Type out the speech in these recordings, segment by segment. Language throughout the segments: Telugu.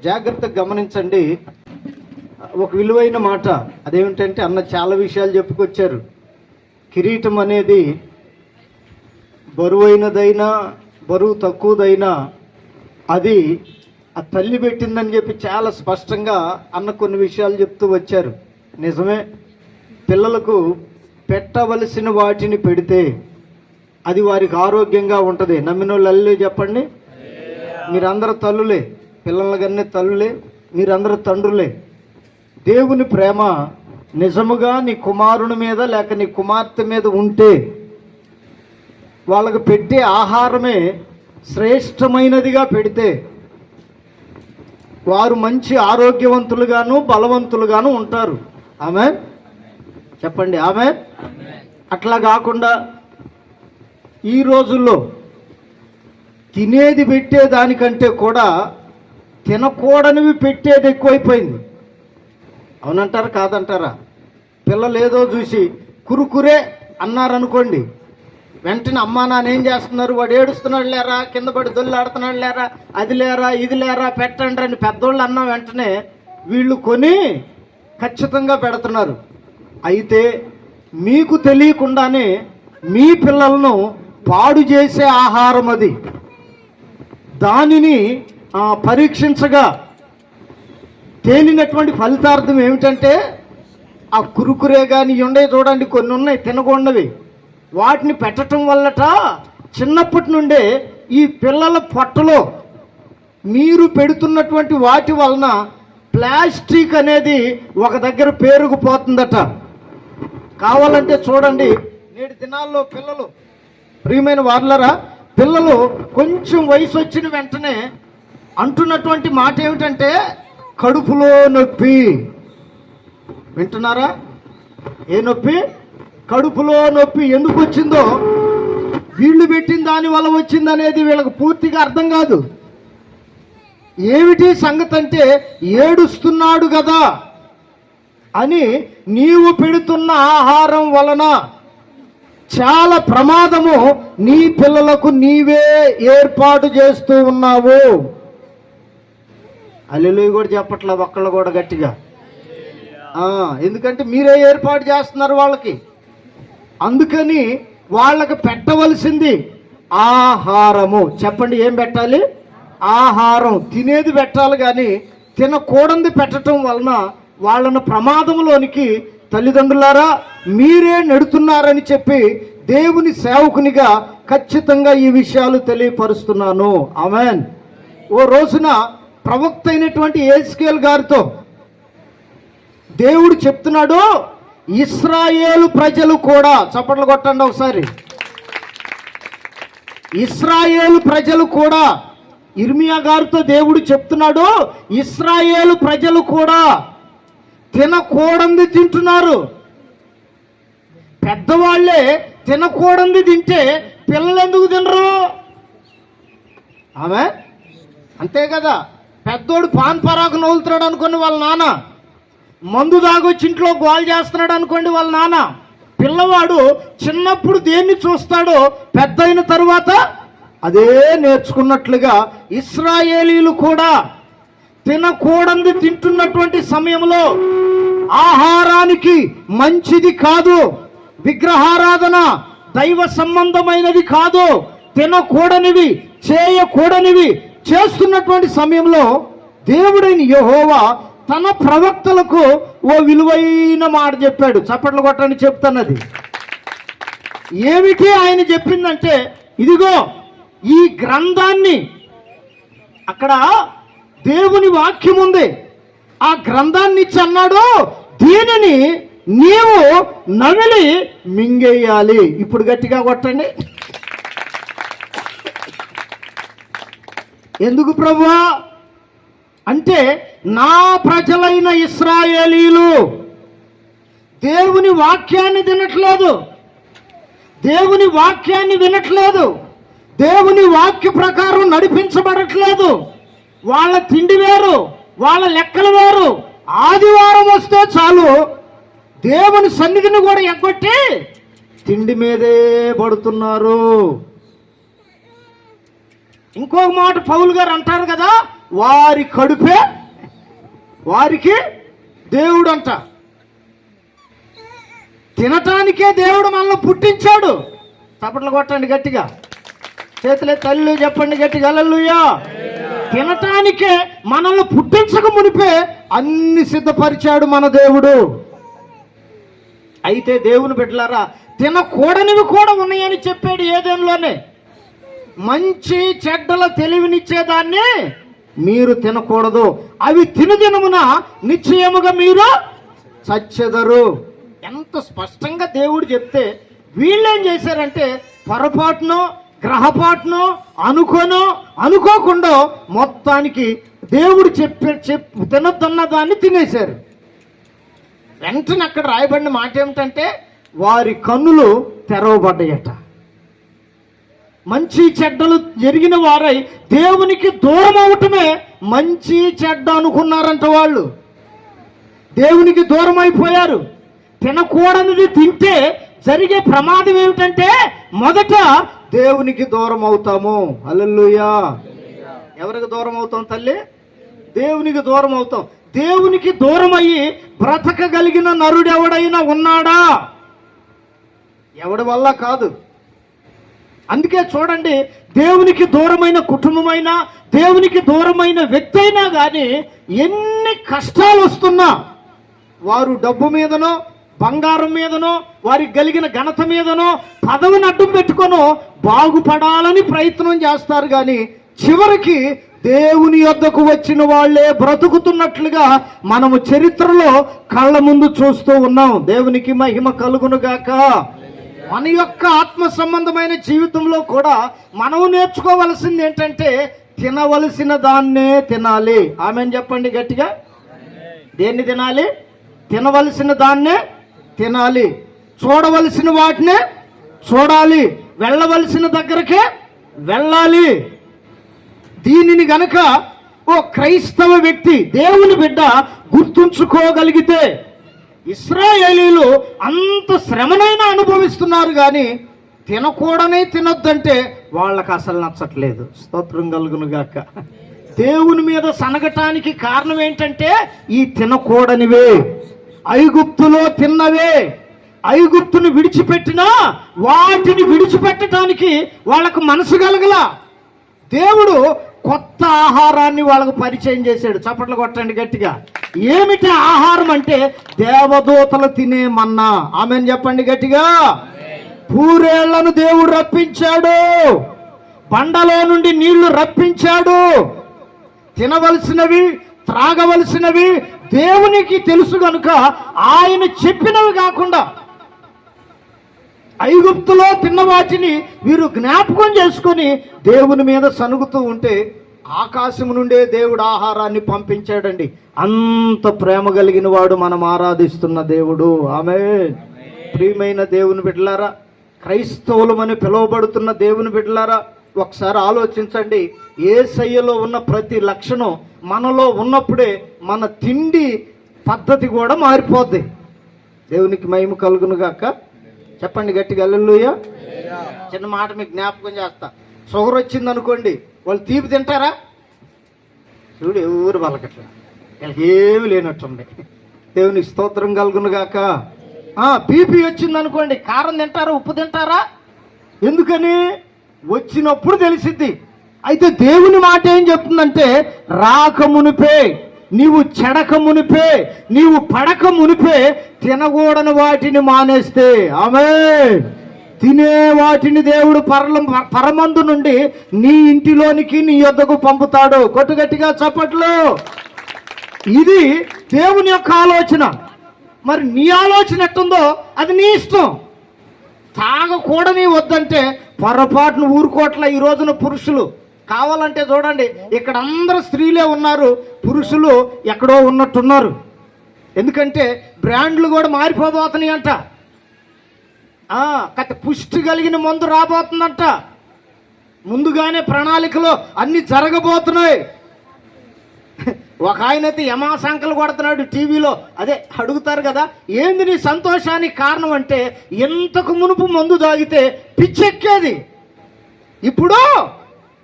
జాగ్రత్తగా గమనించండి. ఒక విలువైన మాట అదేమిటంటే, అన్న చాలా విషయాలు చెప్పుకొచ్చారు. కిరీటం అనేది బరువైనదైనా బరువు తక్కువదైనా అది ఆ తల్లి పెట్టిందని చెప్పి చాలా స్పష్టంగా అన్న కొన్ని విషయాలు చెప్తూ వచ్చారు. నిజమే, పిల్లలకు పెట్టవలసిన వాటిని పెడితే అది వారికి ఆరోగ్యంగా ఉంటుంది. నమ్మిన వాళ్ళు అల్లు చెప్పండి. మీరందరూ తల్లులే, పిల్లలకన్నీ తల్లులే, మీరందరూ తండ్రులే. దేవుని ప్రేమ నిజముగా నీ కుమారుని మీద లేక నీ కుమార్తె మీద ఉంటే వాళ్ళకు పెట్టే ఆహారమే శ్రేష్టమైనదిగా పెడితే వారు మంచి ఆరోగ్యవంతులుగాను బలవంతులుగాను ఉంటారు. ఆమేన్ చెప్పండి. ఆమేన్. అట్లా కాకుండా ఈ రోజుల్లో తినేది పెట్టే దానికంటే కూడా తినకూడనివి పెట్టేది ఎక్కువైపోయింది. అవునంటారా కాదంటారా? పిల్లలు ఏదో చూసి కురుకురే అన్నారనుకోండి, వెంటనే అమ్మా నాన్న ఏం చేస్తున్నారు, వాడు ఏడుస్తున్నాడు లేరా, కింద పడి దొల్లాడుతున్నాడు లేరా, అది లేరా ఇది లేరా పెట్టండి అని పెద్దోళ్ళు అన్న వెంటనే వీళ్ళు కొని ఖచ్చితంగా పెడుతున్నారు. అయితే మీకు తెలియకుండానే మీ పిల్లలను పాడు చేసే ఆహారం అది. దానిని పరీక్షించగా తేలినటువంటి ఫలితార్థం ఏమిటంటే, ఆ కురుకురే కానీ ఉండే చూడండి, కొన్ని ఉన్నాయి తినకూడనివి, వాటిని పెట్టడం వల్లట చిన్నప్పటి నుండే ఈ పిల్లల పొట్టలో మీరు పెడుతున్నటువంటి వాటి వలన ప్లాస్టిక్ అనేది ఒక దగ్గర పేరుకుపోతుందట. కావాలంటే చూడండి, నేటి దినాల్లో పిల్లలు, ప్రియమైన వార్లరా, పిల్లలు కొంచెం వయసు వచ్చిన వెంటనే అంటున్నటువంటి మాట ఏమిటంటే కడుపులో నొప్పి. వింటున్నారా? ఏ నొప్పి? కడుపులో నొప్పి. ఎందుకు వచ్చిందో, వీళ్ళు పెట్టిన దాని వల్ల వచ్చిందనేది వీళ్ళకి పూర్తిగా అర్థం కాదు. ఏమిటి సంగతి అంటే, ఏడుస్తున్నాడు కదా అని నీవు పెడుతున్న ఆహారం వలన చాలా ప్రమాదము నీ పిల్లలకు నీవే ఏర్పాటు చేస్తూ ఉన్నావు. హల్లెలూయా కూడా చెప్పట్లా ఒక్కళ్ళు కూడా గట్టిగా. ఎందుకంటే మీరే ఏర్పాటు చేస్తున్నారు వాళ్ళకి. అందుకని వాళ్ళకి పెట్టవలసింది ఆహారము. చెప్పండి, ఏం పెట్టాలి? ఆహారం. తినేది పెట్టాలి, కానీ తినకూడదు పెట్టడం వలన వాళ్ళను ప్రమాదంలోనికి తల్లిదండ్రులారా మీరే నెడుతున్నారని చెప్పి దేవుని సేవకునిగా ఖచ్చితంగా ఈ విషయాలు తెలియపరుస్తున్నాను. ఆమేన్. ఓ రోజున ప్రవక్త అయినటువంటి యెహెజ్కేలు గారితో దేవుడు చెప్తున్నాడు, ఇశ్రాయేలు ప్రజలు కూడా, చప్పట్లు కొట్టండి ఒకసారి, ఇశ్రాయేలు ప్రజలు కూడా, ఇర్మియా గారితో దేవుడు చెప్తున్నాడు, ఇశ్రాయేలు ప్రజలు కూడా తినకూడంది తింటున్నారు. పెద్దవాళ్లే తినకూడంది తింటే పిల్లలు ఎందుకు తినరు? ఆమె అంతే కదా. పెద్దోడు పాన్ పరాకు నవ్వులుతున్నాడు అనుకోండి వాళ్ళ నాన్న, మందు దాగొచ్చి ఇంట్లో గోల్ చేస్తున్నాడు అనుకోండి వాళ్ళ నాన్న. పిల్లవాడు చిన్నప్పుడు దేన్ని చూస్తాడో పెద్ద అయిన తరువాత అదే నేర్చుకున్నట్లుగా ఇశ్రాయేలీలు కూడా తినకూడంది తింటున్నటువంటి సమయంలో ఆహారానికి మంచిది కాదు, విగ్రహారాధన దైవ సంబంధమైనది కాదు, తినకూడనివి చేయకూడనివి చేస్తున్నటువంటి సమయంలో దేవుడైన యెహోవా తన ప్రవక్తలకు ఓ విలువైన మాట చెప్పాడు. చప్పట్లు కొట్టని చెప్తున్నది ఏమిటి? ఆయన చెప్పిందంటే, ఇదిగో ఈ గ్రంథాన్ని, అక్కడ దేవుని వాక్యం ఉంది, ఆ గ్రంథాన్ని ఇచ్చి అన్నాడు, దీనిని నీవు నమిలి మింగేయాలి. ఇప్పుడు గట్టిగా కొట్టండి. ఎందుకు ప్రభువా అంటే, నా ప్రజలైన ఇశ్రాయేలీలు దేవుని వాక్యాన్ని తినట్లేదు, దేవుని వాక్యాన్ని వినట్లేదు, దేవుని వాక్య ప్రకారం నడిపించబడట్లేదు. వాళ్ళ తిండి వేరు, వాళ్ళ లెక్కలు వేరు. ఆదివారం వస్తే చాలు దేవుని సన్నిధిని కూడా ఎగ్గొట్టి తిండి మీదే పడుతున్నారు. ఇంకొక మాట పౌలు గారు అంటారు కదా, వారి కడుపే వారికి దేవుడు అంట. తినటానికే దేవుడు మనల్ని పుట్టించాడు. చప్పట్లు కొట్టండి గట్టిగా, చేతులే తల్లి చెప్పండి గట్టిగా హల్లెలూయా. తినటానికే మనల్ని పుట్టించక మునిపే అన్ని సిద్ధపరిచాడు మన దేవుడు. అయితే దేవుని బిడ్డలారా, తినకూడనివి కూడా ఉన్నాయని చెప్పాడు ఏదైనాలోనే. మంచి చెడ్డల తెలివినిచ్చేదాన్ని మీరు తినకూడదు, అవి తినుదినమున నిశ్చయముగా మీరు చచ్చెదరు. ఎంత స్పష్టంగా దేవుడు చెప్తే వీళ్ళేం చేశారంటే పొరపాటునో గ్రహపాటునో అనుకోకుండా మొత్తానికి దేవుడు తినొద్దన్న దాన్ని తినేశారు. వెంటనే అక్కడ రాయబడిన మాట ఏమిటంటే వారి కన్నులు తెరవబడ్డాయట. మంచి చెడ్డలు జరిగిన వారై దేవునికి దూరం అవటమే మంచి చెడ్డ అనుకున్నారంట. వాళ్ళు దేవునికి దూరం అయిపోయారు. తినకూడనిది తింటే జరిగే ప్రమాదం ఏమిటంటే మొదట దేవునికి దూరం అవుతాము. హల్లెలూయా. ఎవరికి దూరం అవుతాం తల్లి? దేవునికి దూరం అవుతాం. దేవునికి దూరం అయ్యి బ్రతకగలిగిన నరుడు ఎవడైనా ఉన్నాడా? ఎవడి వల్ల కాదు. అందుకే చూడండి, దేవునికి దూరమైన కుటుంబమైనా దేవునికి దూరమైన వ్యక్తి అయినా కానీ ఎన్ని కష్టాలు వస్తున్నా వారు డబ్బు మీదనో బంగారం మీదనో వారికి కలిగిన ఘనత మీదనో పదవిని అడ్డం పెట్టుకొనో బాగుపడాలని ప్రయత్నం చేస్తారు. కానీ చివరికి దేవుని యొద్దకు వచ్చిన వాళ్ళే బ్రతుకుతున్నట్లుగా మనము చరిత్రలో కళ్ళ ముందు చూస్తూ ఉన్నాం. దేవునికి మహిమ కలుగునుగాక. మన యొక్క ఆత్మ సంబంధమైన జీవితంలో కూడా మనం నేర్చుకోవలసింది ఏంటంటే తినవలసిన దాన్నే తినాలి. ఆమెన్ చెప్పండి గట్టిగా. దేన్ని తినాలి? తినవలసిన దాన్నే తినాలి. చూడవలసిన వాటినే చూడాలి. వెళ్ళవలసిన దగ్గరకే వెళ్ళాలి. దీనిని గనక ఓ క్రైస్తవ వ్యక్తి దేవుని బిడ్డ గుర్తుంచుకోగలిగితే, ఇశ్రాయేలీలు అంత శ్రమనైనా అనుభవిస్తున్నారు కానీ తినొద్దంటే వాళ్ళకి అసలు నచ్చట్లేదు. స్తోత్రం కలుగునుగాక. దేవుని మీద సనగటానికి కారణం ఏంటంటే ఈ తినకూడనివే, ఐగుప్తులో తిన్నవే. ఐగుప్తును విడిచిపెట్టినా వాటిని విడిచిపెట్టడానికి వాళ్ళకు మనసు కలగల. దేవుడు కొత్త ఆహారాన్ని వాళ్ళకు పరిచయం చేశాడు. చప్పట్లు కొట్టండి గట్టిగా. ఏమిటి ఆహారం అంటే దేవదూతలు తినే మన్నా. ఆమెన్ చెప్పండి గట్టిగా. పూరేళ్లను దేవుడు రప్పించాడు. బండలో నుండి నీళ్లు రప్పించాడు. తినవలసినవి త్రాగవలసినవి దేవునికి తెలుసు కనుక ఆయన చెప్పినవి కాకుండా ఐగుప్తులో తిన్న వాటిని వీరు జ్ఞాపకం చేసుకొని దేవుని మీద సనుగుతూ ఉంటే ఆకాశం నుండే దేవుడు ఆహారాన్ని పంపించాడండి. అంత ప్రేమ కలిగిన వాడు మనం ఆరాధిస్తున్న దేవుడు. ఆమేన్. ప్రియమైన దేవుని బిడ్డలారా, క్రైస్తవులమని పిలువబడుతున్న దేవుని బిడ్డలారా, ఒకసారి ఆలోచించండి. యేసయ్యలో ఉన్న ప్రతి లక్షణం మనలో ఉన్నప్పుడే మన తిండి పద్ధతి కూడా మారిపోద్ది. దేవునికి మహిమ కలుగునుగాక. చెప్పండి గట్టిగా హల్లెలూయా. చిన్న మాట మీకు జ్ఞాపకం చేస్తా. షుగర్ వచ్చింది అనుకోండి, వాళ్ళు తీపి తింటారా? చూడు, ఎవరు వాళ్ళకట్లా, వీళ్ళకి ఏమి లేనట్టుంది. దేవునికి స్తోత్రం కలుగునుగాక. బీపీ వచ్చింది అనుకోండి, కారం తింటారా? ఉప్పు తింటారా? ఎందుకని? వచ్చినప్పుడు తెలిసిద్ది. అయితే దేవుని మాట ఏం చెప్తుందంటే రాక మునిపే, నీవు చెడక మునిపే, నీవు పడక మునిపే తినకూడని వాటిని మానేస్తే, ఆమేన్, తినే వాటిని దేవుడు పరమందు నుండి నీ ఇంటిలోనికి నీ యొద్దకు పంపుతాడు. కొట్టుగట్టిగా చప్పట్లు. ఇది దేవుని యొక్క ఆలోచన. మరి నీ ఆలోచన ఎట్టుందో అది నీ ఇష్టం. తాగకూడని వద్దంటే పొరపాటును ఊరుకోట్ల ఈ రోజున పురుషులు. కావాలంటే చూడండి, ఇక్కడ అందరూ స్త్రీలే ఉన్నారు, పురుషులు ఎక్కడో ఉన్నట్టున్నారు. ఎందుకంటే బ్రాండ్లు కూడా మారిపోబోతున్నాయి అంట. పుష్టి కలిగిన మందు రాబోతుందంట. ముందుగానే ప్రణాళికలో అన్ని జరగబోతున్నాయి. ఒక ఆయనైతే యమాశంకలు కొడుతున్నాడు టీవీలో. అదే అడుగుతారు కదా, ఏంది నీ సంతోషానికి కారణం అంటే, ఎంతకు మునుపు మందు తాగితే పిచ్చెక్కేది, ఇప్పుడు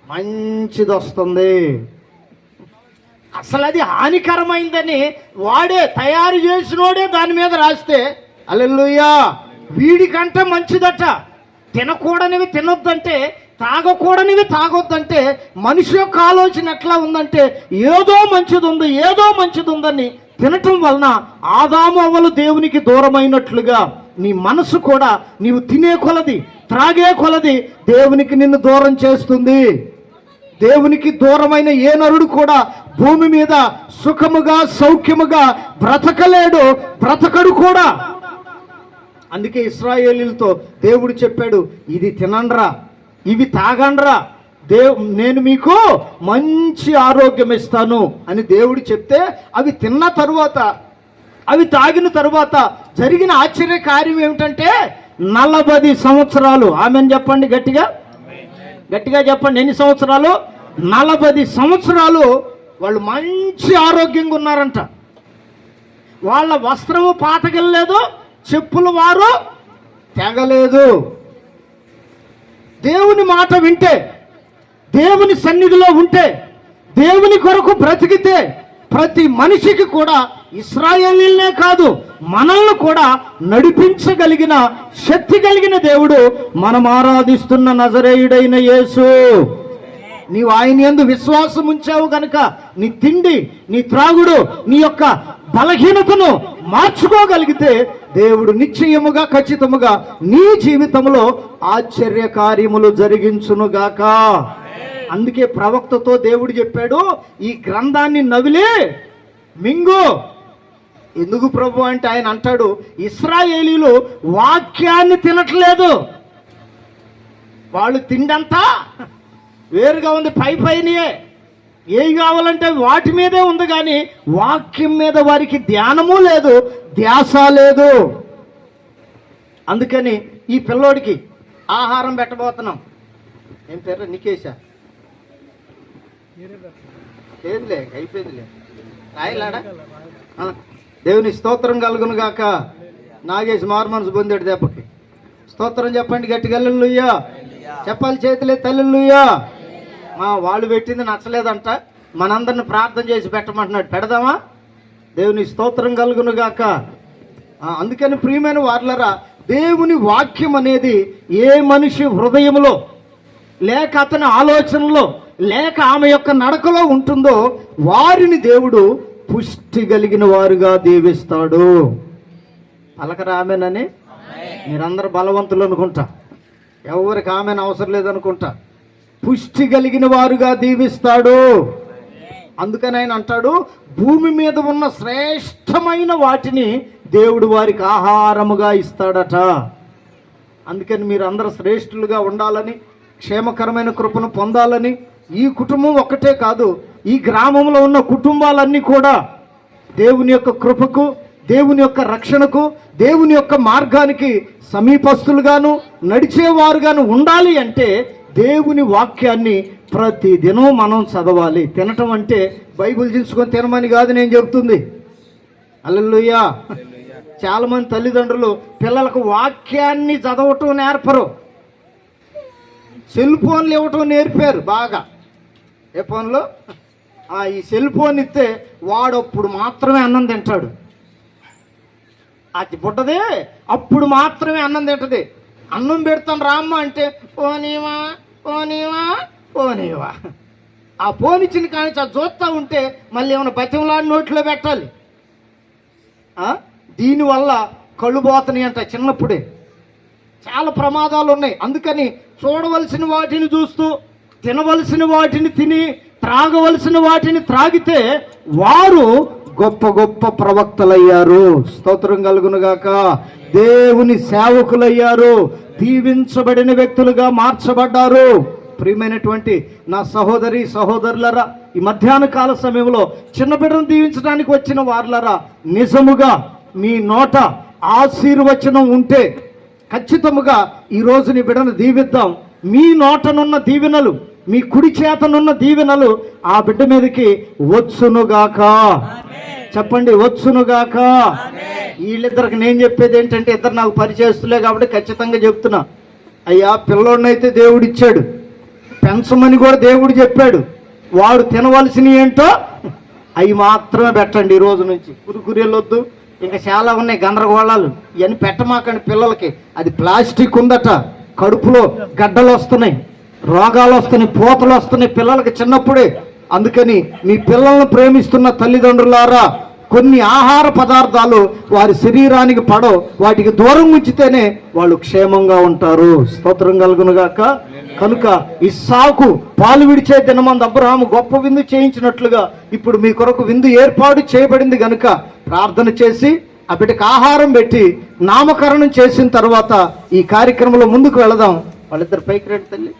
మంచిది వస్తుంది. అసలు అది హానికరమైందని వాడే తయారు చేసినోడే దాని మీద రాస్తే హల్లెలూయా వీడికంటే మంచిదట. తినకూడనివి తినొద్దంటే, తాగకూడనివి తాగొద్దంటే మనిషి యొక్క ఆలోచన ఎట్లా ఉందంటే ఏదో మంచిది ఉందని తినటం వలన ఆదాము అవ్వలు దేవునికి దూరమైనట్లుగా నీ మనసు కూడా నీవు తినే కొలది, త్రాగే కొలది దేవునికి నిన్ను దూరం చేస్తుంది. దేవునికి దూరమైన ఏ నరుడు కూడా భూమి మీద సుఖముగా సౌఖ్యముగా బ్రతకడు కూడా. అందుకే ఇశ్రాయేలీలతో దేవుడు చెప్పాడు, ఇది తినండ్రా, ఇవి తాగండ్రా, నేను మీకు మంచి ఆరోగ్యం ఇస్తాను అని దేవుడు చెప్తే అవి తిన్న తరువాత, అవి తాగిన తరువాత జరిగిన ఆశ్చర్య కార్యం ఏమిటంటే 40 సంవత్సరాలు, ఆమెను చెప్పండి గట్టిగా చెప్పండి, ఎన్ని సంవత్సరాలు? 40 సంవత్సరాలు వాళ్ళు మంచి ఆరోగ్యంగా ఉన్నారంట. వాళ్ళ వస్త్రము పాతగలేదు, చెప్పులు వారు తెగలేదు. దేవుని మాట వింటే, దేవుని సన్నిధిలో ఉంటే, దేవుని కొరకు బ్రతికితే ప్రతి మనిషికి కూడా, ఇశ్రాయేలీలనే కాదు మనల్ని కూడా నడిపించగలిగిన శక్తి కలిగిన దేవుడు మనం ఆరాధిస్తున్న నజరేయుడైన యేసు. నీవు ఆయన యందు విశ్వాసం ఉంచావు గనుక నీ తిండి, నీ త్రాగుడు, నీ యొక్క బలహీనతను మార్చుకోగలిగితే దేవుడు నిశ్చయముగా ఖచ్చితముగా నీ జీవితంలో ఆశ్చర్య కార్యములు జరిగించునుగాక. అందుకే ప్రవక్తతో దేవుడు చెప్పాడు, ఈ గ్రంథాన్ని నవిలి మింగు. ఎందుకు ప్రభు అంటే ఆయన అంటాడు, ఇశ్రాయేలీలు వాక్యాన్ని తినట్లేదు. వాళ్ళు తిండంతా వేరుగా ఉంది, పైనే ఏవి కావాలంటే వాటి మీదే ఉంది, కానీ వాక్యం మీద వారికి ధ్యానము లేదు, ధ్యాస లేదు. అందుకని ఈ పిల్లోడికి ఆహారం పెట్టబోతున్నాం. ఏం పేరు? నికేశా? లేదులే, అయిపోయిందిలే. రాయలాడా? దేవుని స్తోత్రం కలుగును గాక. నాగేష్ మారు మనసు పొందాడు దెబ్బకి. స్తోత్రం చెప్పండి గట్టిగా, హల్లెలూయా చెప్పాలి, చేతులే హల్లెలూయా. వాళ్ళు పెట్టింది నచ్చలేదంట, మనందరిని ప్రార్థన చేసి పెట్టమంటున్నాడు. పెడదామా? దేవుని స్తోత్రం కలుగును గాక. అందుకని ప్రియమైన వార్లరా, దేవుని వాక్యం అనేది ఏ మనిషి హృదయంలో లేక అతని ఆలోచనలో లేక ఆమె యొక్క నడకలో ఉంటుందో వారిని దేవుడు పుష్టి కలిగిన వారుగా దీవిస్తాడు. పలకరా ఆమెనని? మీరందరూ బలవంతులు అనుకుంటా, ఎవరికి ఆమెను అవసరం లేదనుకుంటా. పుష్టి కలిగిన వారుగా దీవిస్తాడు. అందుకని ఆయన అంటాడు, భూమి మీద ఉన్న శ్రేష్టమైన వాటిని దేవుడు వారికి ఆహారముగా ఇస్తాడట. అందుకని మీరు అందరూ శ్రేష్ఠులుగా ఉండాలని, క్షేమకరమైన కృపను పొందాలని, ఈ కుటుంబం ఒక్కటే కాదు, ఈ గ్రామంలో ఉన్న కుటుంబాలన్నీ కూడా దేవుని యొక్క కృపకు, దేవుని యొక్క రక్షణకు, దేవుని యొక్క మార్గానికి సమీపస్తులుగాను నడిచేవారుగాను ఉండాలి అంటే దేవుని వాక్యాన్ని ప్రతిదినం మనం చదవాలి. తినటం అంటే బైబిల్ తీసుకొని తినమని కాదు నేను చెప్తుంది. హల్లెలూయా. చాలా మంది తల్లిదండ్రులు పిల్లలకు వాక్యాన్ని చదవటం నేర్పరు, సెల్ ఫోన్లు ఇవ్వటం నేర్పారు బాగా. ఏ ఫోన్లో? ఈ సెల్ ఫోన్ ఇస్తే వాడప్పుడు మాత్రమే అన్నం తింటాడు. అది పుట్టదే అప్పుడు మాత్రమే అన్నం తింటది. అన్నం పెడతాను రామ్మ అంటే పోనీవా పోనీవా పోనీవా. ఆ ఫోన్ ఇచ్చిన కానీ చూస్తూ ఉంటే మళ్ళీ ఏమైనా బతిమలాడి నోట్లో పెట్టాలి. దీనివల్ల కళ్ళు పోతున్నాయి అంట చిన్నప్పుడే. చాలా ప్రమాదాలు ఉన్నాయి. అందుకని చూడవలసిన వాటిని చూస్తూ, తినవలసిన వాటిని తిని, త్రాగవలసిన వాటిని త్రాగితే వారు గొప్ప గొప్ప ప్రవక్తలయ్యారు. స్తోత్రం కలుగునుగాక. దేవుని సేవకులయ్యారు, దీవించబడిన వ్యక్తులుగా మార్చబడ్డారు. ప్రియమైనటువంటి నా సహోదరి సహోదరులరా, ఈ మధ్యాహ్న కాల సమయంలో చిన్న బిడ్డను దీవించడానికి వచ్చిన వార్లరా, నిజముగా మీ నోట ఆశీర్వచనం ఉంటే ఖచ్చితముగా ఈరోజు నీ బిడ్డను దీవిద్దాం. మీ నోటనున్న దీవెనలు, మీ కుడి చేతనున్న దీవెనలు ఆ బిడ్డ మీదకి వచ్చునుగాక. చెప్పండి, వచ్చునుగాక. వీళ్ళిద్దరికి నేను చెప్పేది ఏంటంటే, ఇద్దరు నాకు పరిచయస్తులే కాబట్టి ఖచ్చితంగా చెప్తున్నా. అయ్యా, పిల్లోడినైతే దేవుడు ఇచ్చాడు, పెంచమని కూడా దేవుడు చెప్పాడు. వాడు తినవలసినవి ఏంటో అవి మాత్రమే పెట్టండి ఈ రోజు నుంచి. కురుకురేలు వద్దు, ఇంకా చాలా ఉన్నాయి గందరగోళాలు. ఇవన్నీ పెట్టమాకండి పిల్లలకి. అది ప్లాస్టిక్ ఉందట, కడుపులో గడ్డలు వస్తున్నాయి, రోగాలు వస్తున్నాయి, పూతలు వస్తున్నాయి పిల్లలకి చిన్నప్పుడే. అందుకని మీ పిల్లలను ప్రేమిస్తున్న తల్లిదండ్రులారా, కొన్ని ఆహార పదార్థాలు వారి శరీరానికి పడవు, వాటికి దూరం ఉంచితేనే వాళ్ళు క్షేమంగా ఉంటారు. స్తోత్రం కలుగునుగాక. కనుక ఇస్సాకు పాలు విడిచే దినమందు అబ్రహాము గొప్ప విందు చేయించినట్లుగా ఇప్పుడు మీ కొరకు విందు ఏర్పాటు చేయబడింది. గనుక ప్రార్థన చేసి ఆ బిడ్డకు ఆహారం పెట్టి నామకరణం చేసిన తర్వాత ఈ కార్యక్రమంలో ముందుకు వెళదాం. వాళ్ళిద్దరు పైకి రండి తల్లి.